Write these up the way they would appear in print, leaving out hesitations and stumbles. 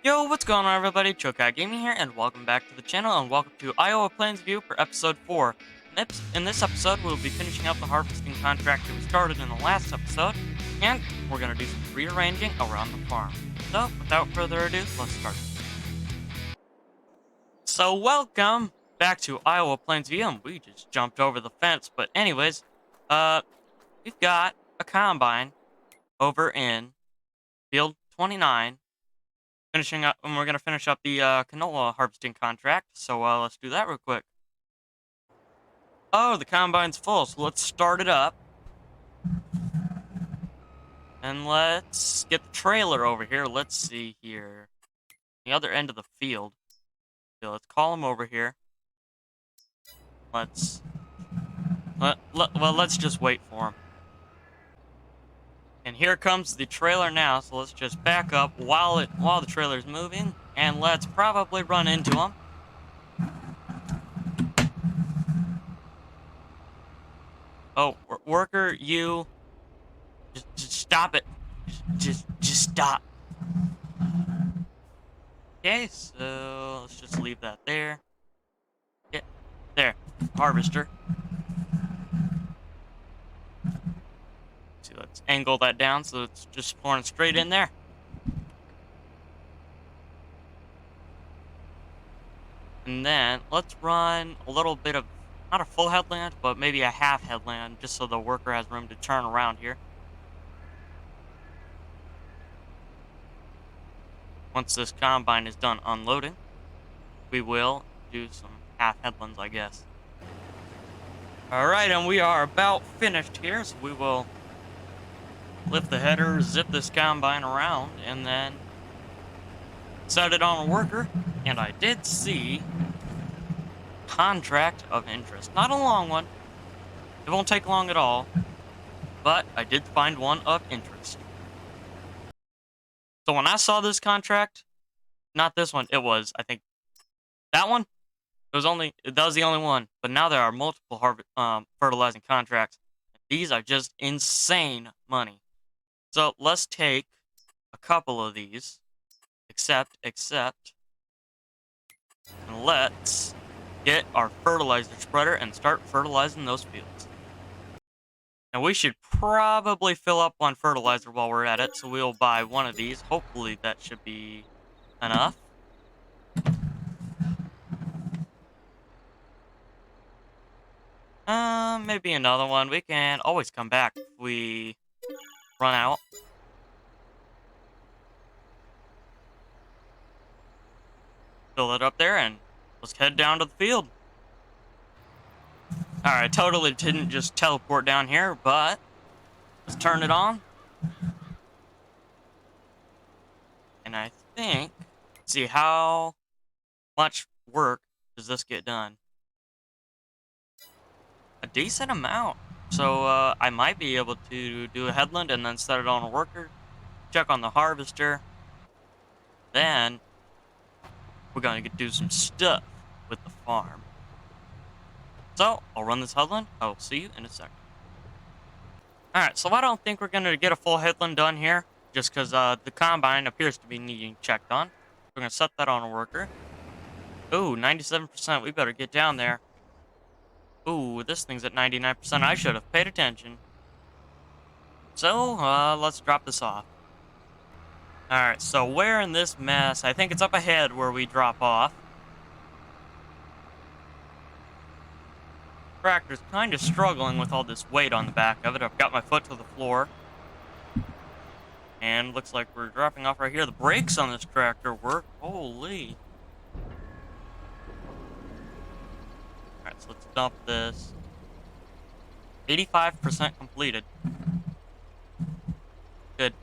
Yo, what's going on everybody? Chokai Gaming here, and welcome back to the channel, and welcome to Iowa Plains View for episode 4. In this episode, we'll be finishing up the harvesting contract that we started in the last episode, and we're going to do some rearranging around the farm. So, without further ado, let's start. So, welcome back to Iowa Plains View, and we just jumped over the fence, but anyways, we've got a combine over in field 29, finishing up, and we're gonna finish up the canola harvesting contract. So let's do that real quick. Oh, the combine's full, so let's start it up, and let's get the trailer over here. Let's see here, the other end of the field. So let's call him over here. Let's just wait for him. And here comes the trailer now. So let's just back up while the trailer's moving, and let's probably run into him. Oh, worker, you just stop it. Just stop. Okay, so let's just leave that there. Yeah, there, harvester. See, let's angle that down so it's just pouring straight in there. And then let's run a little bit of, not a full headland, but maybe a half headland, just so the worker has room to turn around here. Once this combine is done unloading, we will do some half headlands, I guess. Alright, and we are about finished here, so we will lift the header, zip this combine around, and then set it on a worker. And I did see contract of interest. Not a long one. It won't take long at all. But I did find one of interest. So when I saw this contract, not this one, it was, I think, that one. That was the only one. But now there are multiple fertilizing contracts. These are just insane money. So let's take a couple of these. Accept. And let's get our fertilizer spreader and start fertilizing those fields. Now we should probably fill up on fertilizer while we're at it, so we'll buy one of these. Hopefully that should be enough. Maybe another one. We can always come back if we run out. Fill it up there and let's head down to the field. Alright, totally didn't just teleport down here, but let's turn it on. And I think, let's see, how much work does this get done? A decent amount. So I might be able to do a headland and then set it on a worker. Check on the harvester. Then we're going to do some stuff with the farm. So I'll run this headland. I will see you in a second. Alright, so I don't think we're going to get a full headland done here, just because the combine appears to be needing checked on. We're going to set that on a worker. Ooh, 97%. We better get down there. Ooh, this thing's at 99%. I should have paid attention. So, let's drop this off. Alright, so where in this mess? I think it's up ahead where we drop off. Tractor's kind of struggling with all this weight on the back of it. I've got my foot to the floor. And looks like we're dropping off right here. The brakes on this tractor work. Holy. Alright, so let's dump this. 85% completed. Good.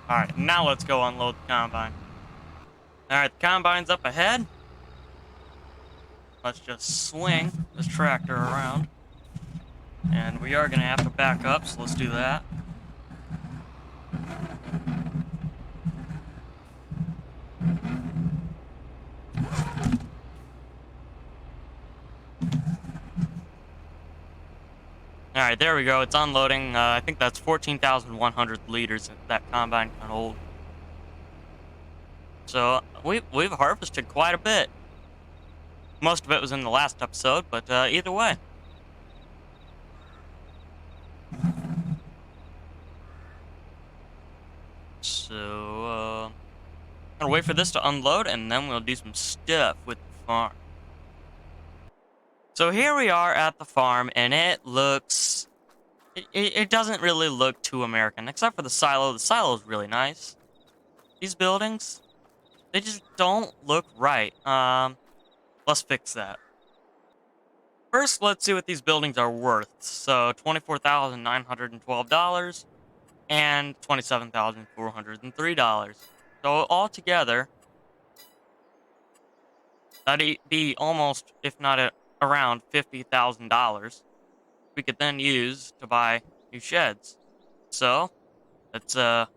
Alright, now let's go unload the combine. Alright, the combine's up ahead. Let's just swing this tractor around. And we are going to have to back up, so let's do that. All right, there we go. It's unloading. I think that's 14,100 liters that combine can hold. So we've harvested quite a bit. Most of it was in the last episode, but either way. So gonna wait for this to unload, and then we'll do some stuff with the farm. So here we are at the farm, and it looks. It doesn't really look too American, except for the silo. The silo is really nice. These buildings, they just don't look right. Let's fix that. First, let's see what these buildings are worth. So, $24,912 and $27,403. So, altogether, that'd be almost, if not around $50,000. We could then use to buy new sheds. So, let's get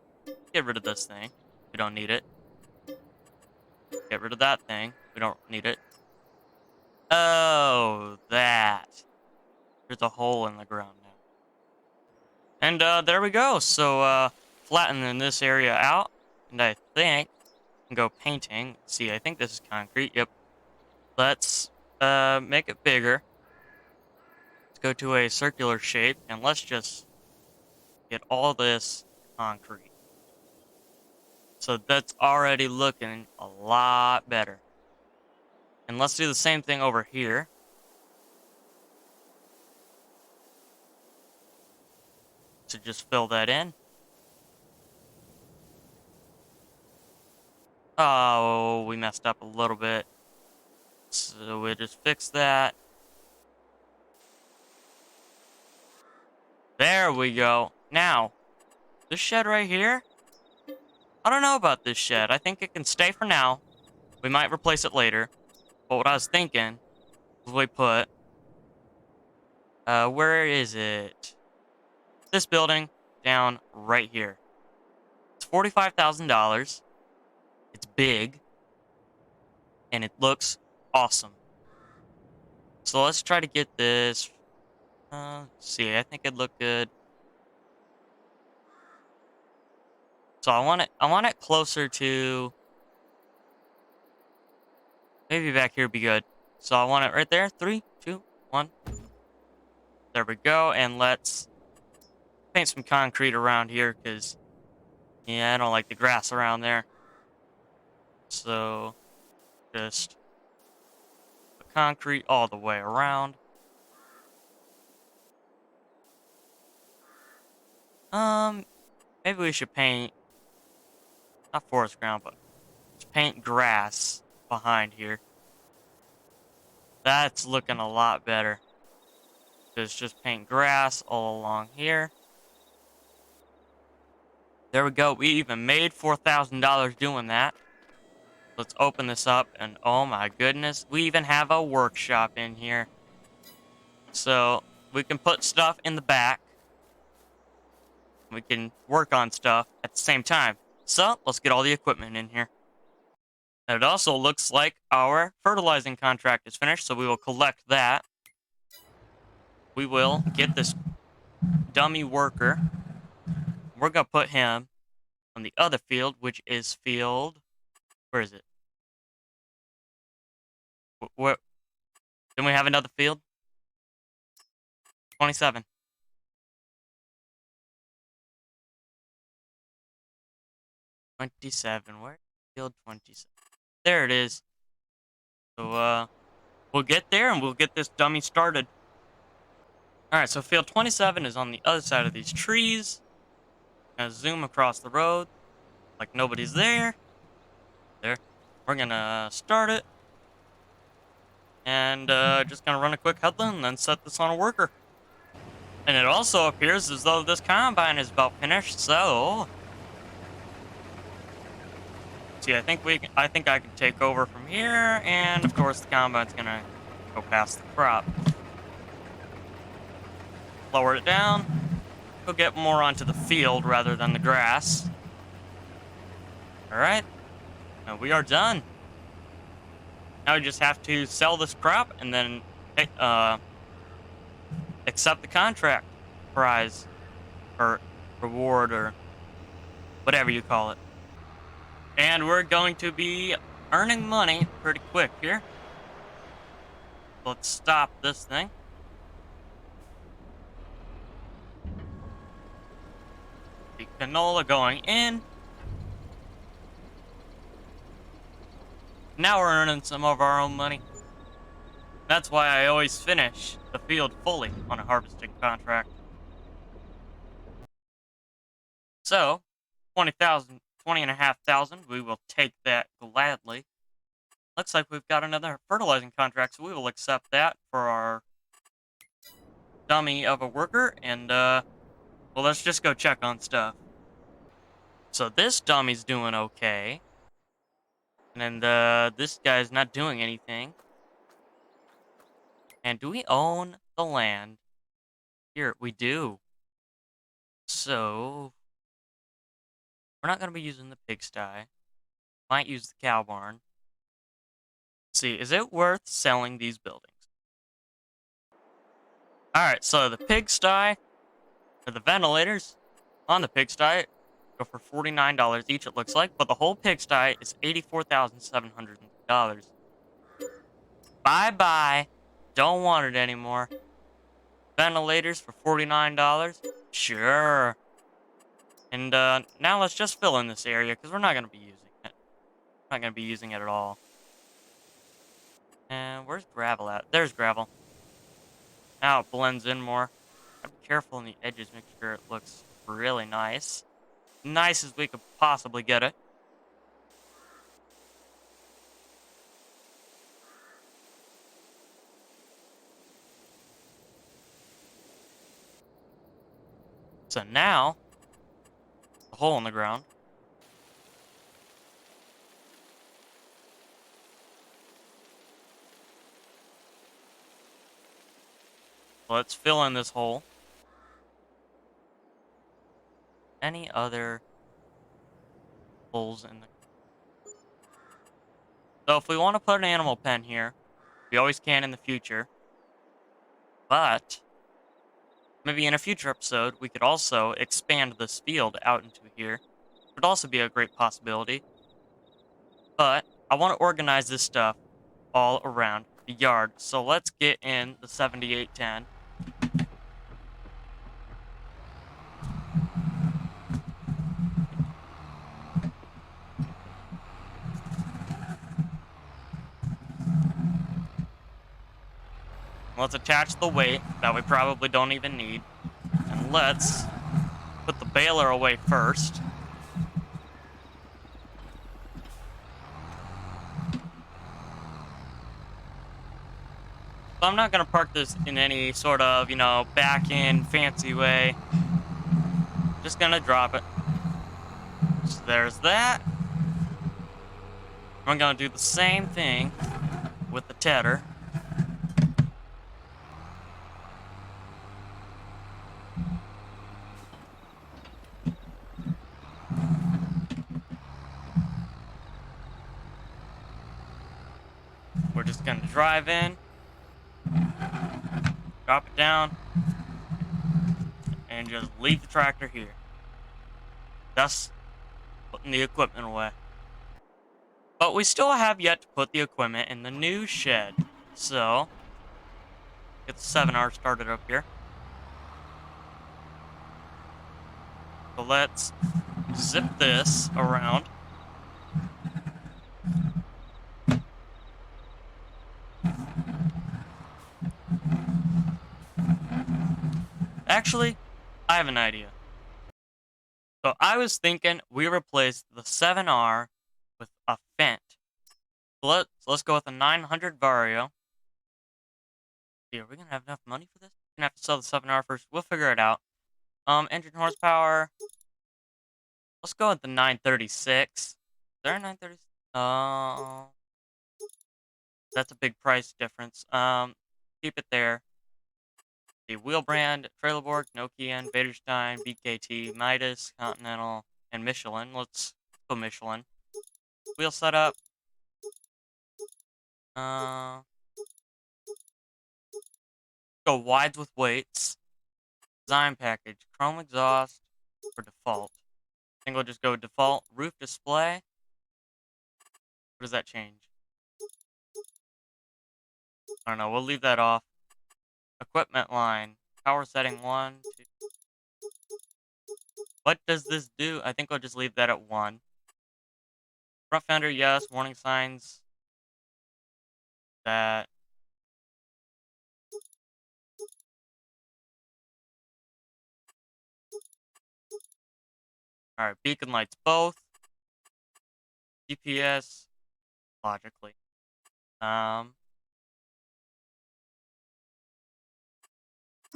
rid of this thing. We don't need it. Get rid of that thing. We don't need it. Oh, that. There's a hole in the ground now. And there we go. So flattening this area out. And I think I can go painting. See, I think this is concrete. Yep. Let's make it bigger. Let's go to a circular shape. And let's just get all this concrete. So that's already looking a lot better. And let's do the same thing over here. So just fill that in. Oh, we messed up a little bit. So we just fix that. There we go. Now, this shed right here, I don't know about this shed. I think it can stay for now. We might replace it later. But what I was thinking was we put, where is it? This building down right here. It's $45,000. It's big. And it looks awesome. So let's try to get this. Let's see, I think it'd look good. So I want it closer to, maybe back here would be good. So I want it right there. 3, 2, 1. There we go. And let's paint some concrete around here because, yeah, I don't like the grass around there. So just put concrete all the way around. Maybe we should paint, not forest ground, but just paint grass behind here. That's looking a lot better. Just paint grass all along here. There we go. We even made $4,000 doing that. Let's open this up, and oh my goodness, we even have a workshop in here. So we can put stuff in the back. We can work on stuff at the same time. So let's get all the equipment in here. And it also looks like our fertilizing contract is finished, so we will collect that. We will get this dummy worker. We're going to put him on the other field, which is field... Where is it? Where? Then we have another field? 27. 27. Where? Field 27. There it is. So, we'll get there and we'll get this dummy started. Alright, so field 27 is on the other side of these trees. Gonna zoom across the road like nobody's there. There. We're gonna start it. And just gonna run a quick headland and then set this on a worker. And it also appears as though this combine is about finished, so... See, I think I can take over from here, and of course the combine's gonna go past the crop. Lower it down. We'll get more onto the field rather than the grass. Alright. And we are done. Now we just have to sell this crop and then accept the contract prize or reward or whatever you call it. And we're going to be earning money pretty quick here. Let's stop this thing. The canola going in. Now we're earning some of our own money. That's why I always finish the field fully on a harvesting contract. So, 20,000, 20,500, we will take that gladly. Looks like we've got another fertilizing contract, so we will accept that for our dummy of a worker, and, well, let's just go check on stuff. So this dummy's doing okay, and, this guy's not doing anything. And do we own the land? Here, we do. So, we're not going to be using the pigsty. Might use the cow barn. See, is it worth selling these buildings? Alright, so the pigsty, or the ventilators on the pigsty go for $49 each, it looks like, but the whole pigsty is $84,700. Bye-bye. Don't want it anymore. Ventilators for $49? Sure. And now let's just fill in this area, because we're not going to be using it. Not going to be using it at all. And where's gravel at? There's gravel. Now it blends in more. Gotta be careful in the edges, make sure it looks really nice. Nice as we could possibly get it. So now, a hole in the ground. Let's fill in this hole. Any other holes in the... So if we want to put an animal pen here, we always can in the future. But maybe in a future episode, we could also expand this field out into here. Would also be a great possibility. But I want to organize this stuff all around the yard. So let's get in the 7810. Let's attach the weight that we probably don't even need. And let's put the baler away first. So I'm not going to park this in any sort of, back in fancy way. Just going to drop it. So there's that. I'm going to do the same thing with the tedder. We're just going to drive in, drop it down, and just leave the tractor here. Thus, putting the equipment away. But we still have yet to put the equipment in the new shed. So, get the 7R started up here. So let's zip this around. Actually, I have an idea. So I was thinking we replace the 7R with a Fendt. So let's go with a 900 Vario. See, are we gonna have enough money for this? We're gonna have to sell the 7R first. We'll figure it out. Engine horsepower. Let's go with the 936. Is there a 936? That's a big price difference. Keep it there. The wheel brand, Trailerborg, Nokian, Vaderstein, BKT, Midas, Continental, and Michelin. Let's go Michelin. Wheel setup. Go wides with weights. Design package. Chrome exhaust for default. I think we'll just go default. Roof display. What does that change? I don't know. We'll leave that off. Equipment line. Power setting 1, 2. What does this do? I think we'll just leave that at 1. Front fender, yes. Warning signs. That. Alright, beacon lights both. GPS. Logically.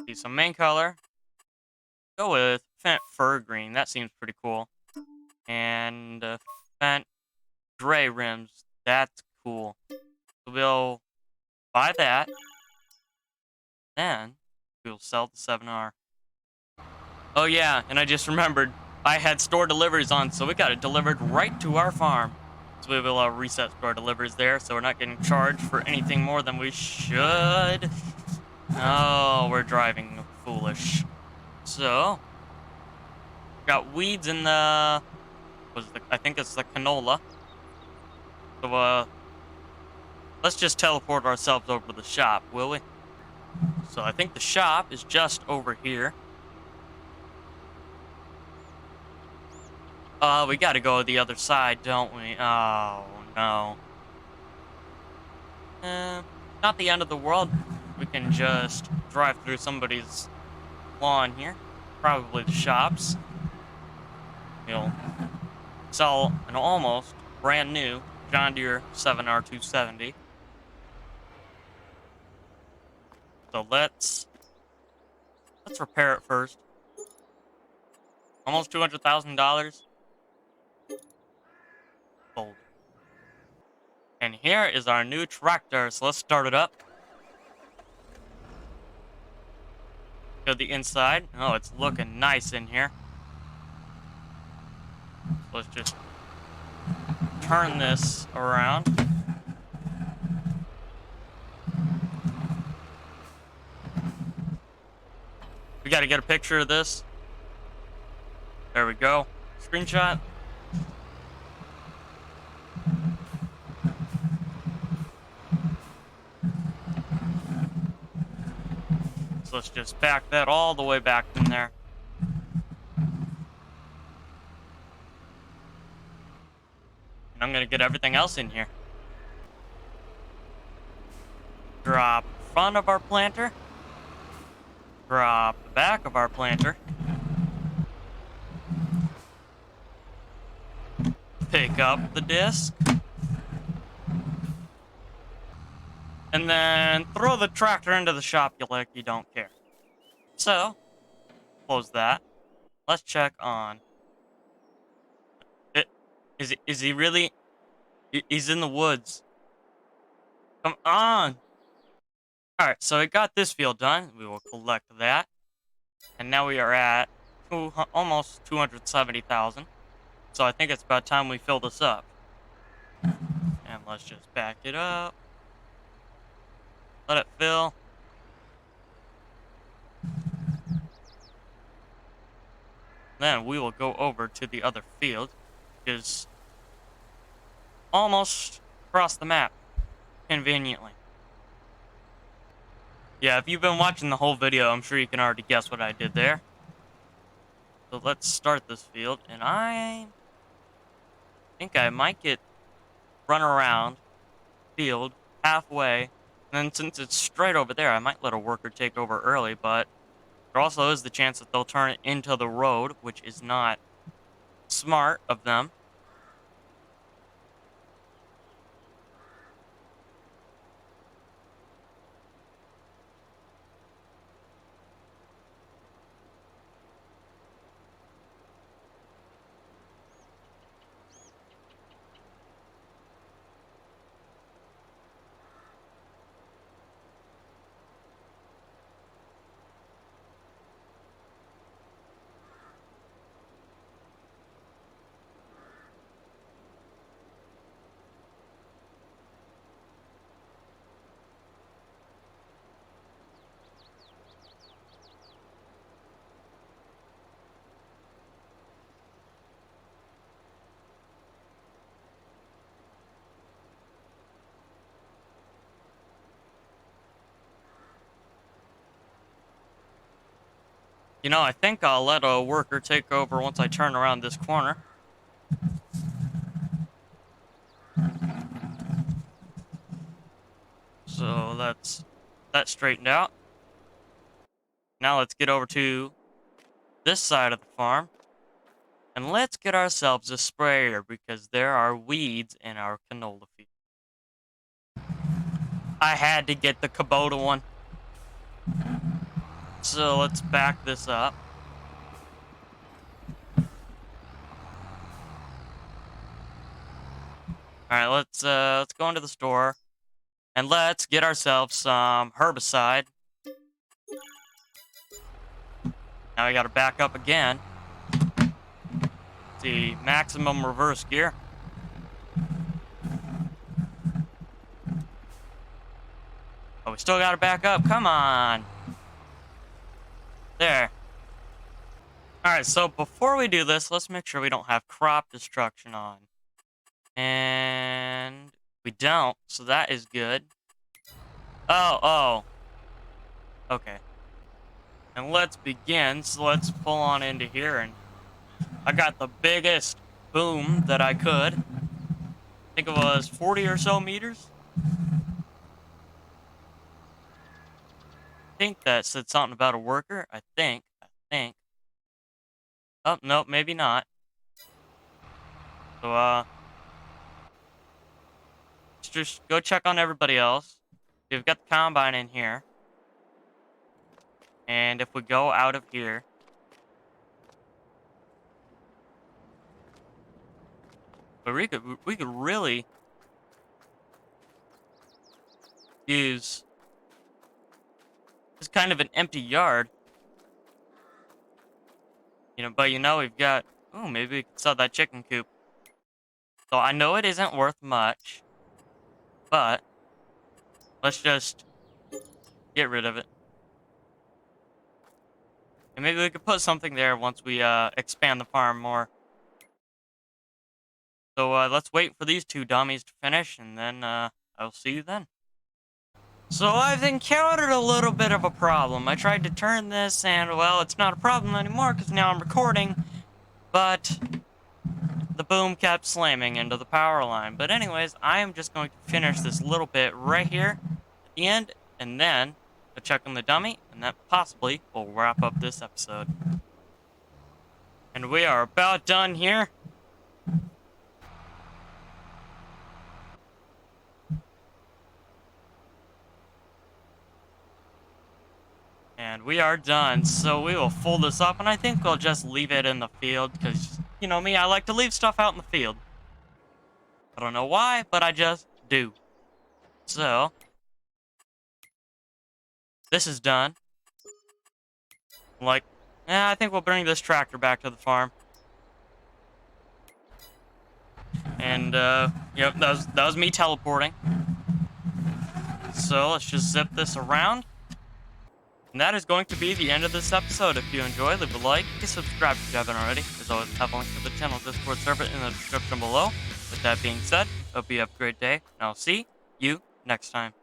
See some main color. Go with Fent Fur Green. That seems pretty cool. And Fent Gray rims. That's cool. So we'll buy that. Then we'll sell the 7R. Oh yeah, and I just remembered I had store deliveries on, so we got it delivered right to our farm. So we will reset store deliveries there, so we're not getting charged for anything more than we should. Oh, we're driving foolish. So, got weeds in the, I think it's the canola. So, let's just teleport ourselves over to the shop, will we? So I think the shop is just over here. We gotta go the other side, don't we? Oh, no. Not the end of the world. We can just drive through somebody's lawn here. Probably the shops. We'll sell an almost brand new John Deere 7R270. So let's repair it first. Almost $200,000. Sold. And here is our new tractor. So let's start it up. Go to the inside. Oh, it's looking nice in here. So let's just turn this around. We got to get a picture of this. There we go. Screenshot. So let's just back that all the way back in there. And I'm going to get everything else in here. Drop front of our planter. Drop the back of our planter. Pick up the disc. And then throw the tractor into the shop like you don't care. So, close that. Let's check on it. Is he really? He's in the woods. Come on. Alright, so I got this field done. We will collect that. And now we are at almost 270,000. So I think it's about time we fill this up. And let's just back it up. Let it fill. Then we will go over to the other field, which is almost across the map, conveniently. Yeah, if you've been watching the whole video, I'm sure you can already guess what I did there. So let's start this field, and I think I might get run around field halfway, and then since it's straight over there, I might let a worker take over early, but there also is the chance that they'll turn it into the road, which is not smart of them. You know, I think I'll let a worker take over once I turn around this corner. So that's that straightened out. Now let's get over to this side of the farm. And let's get ourselves a sprayer because there are weeds in our canola field. I had to get the Kubota one. So let's back this up. Alright, let's go into the store and let's get ourselves some herbicide. Now we gotta back up again. See, maximum reverse gear. Oh, we still gotta back up. Come on. There. Alright, so before we do this, let's make sure we don't have crop destruction on. And we don't, so that is good. Oh. Okay. And let's begin. So let's pull on into here, and I got the biggest boom that I could. I think it was 40 or so meters. I think that said something about a worker. I think. Oh, no, maybe not. So, let's just go check on everybody else. We've got the combine in here. And if we go out of here, but we could really use this kind of an empty yard. But we've got, oh, maybe we could sell that chicken coop. So I know it isn't worth much, but let's just get rid of it. And maybe we could put something there once we expand the farm more. So let's wait for these two dummies to finish, and then I'll see you then. So I've encountered a little bit of a problem. I tried to turn this, and well, it's not a problem anymore because now I'm recording, but the boom kept slamming into the power line. But anyways, I am just going to finish this little bit right here at the end, and then I'll check on the dummy, and that possibly will wrap up this episode. And we are about done here. And we are done, so we will fold this up, and I think we'll just leave it in the field, because, you know me, I like to leave stuff out in the field. I don't know why, but I just do. So, this is done. I think we'll bring this tractor back to the farm. And, yep, that was me teleporting. So, let's just zip this around. And that is going to be the end of this episode. If you enjoyed, leave a like, subscribe if you haven't already. As always, have a link to the channel Discord server in the description below. With that being said, hope you have a great day, and I'll see you next time.